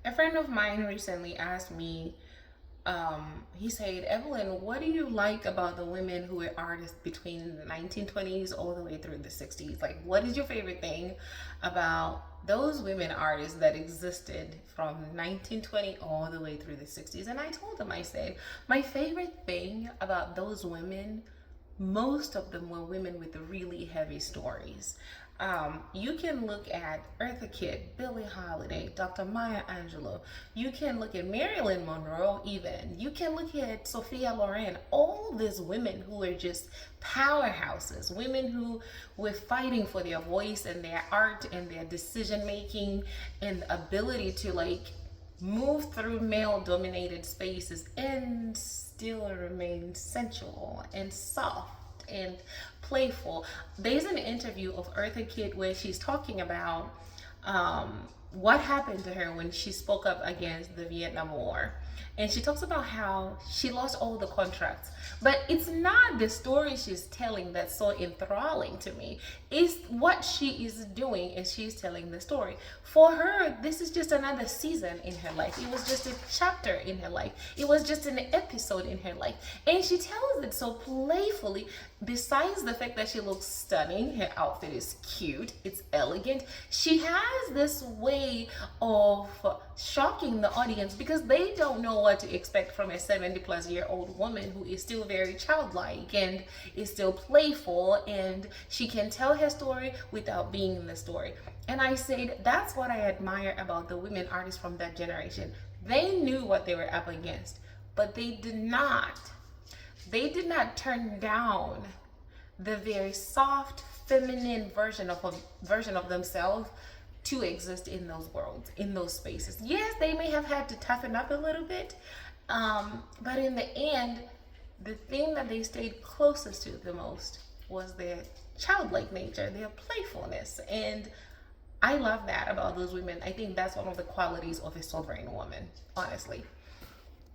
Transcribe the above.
A friend of mine recently asked me, he said, Evelyn, what do you like about the women who were artists between the 1920s all the way through the 60s? Like, what is your favorite thing about those women artists that existed from 1920 all the way through the 60s? And I told him, I said, my favorite thing about those women, most of them were women with really heavy stories. You can look at Eartha Kitt, Billie Holiday, Dr. Maya Angelou. You can look at Marilyn Monroe, even. You can look at Sophia Loren. All these women who were just powerhouses, women who were fighting for their voice and their art and their decision making and ability to like move through male dominated spaces and still remain sensual and soft and playful. There's an interview of Eartha Kitt where she's talking about what happened to her when she spoke up against the Vietnam War. And she talks about how she lost all the contracts. But it's not the story she's telling that's so enthralling to me. It's what she is doing and she's telling the story. For her, this is just another season in her life. It was just a chapter in her life. It was just an episode in her life. And she tells it so playfully. Besides the fact that she looks stunning, her outfit is cute, it's elegant, she has this way of shocking the audience because they don't know what to expect from a 70-plus-year-old woman who is still very childlike and is still playful, and she can tell her story without being in the story. And I said that's what I admire about the women artists from that generation. They knew what they were up against, but they did not turn down the very soft, feminine version of themselves to exist in those worlds, in those spaces. Yes, they may have had to toughen up a little bit, but in the end, the thing that they stayed closest to the most was their childlike nature, their playfulness. And I love that about those women. I think that's one of the qualities of a sovereign woman, honestly.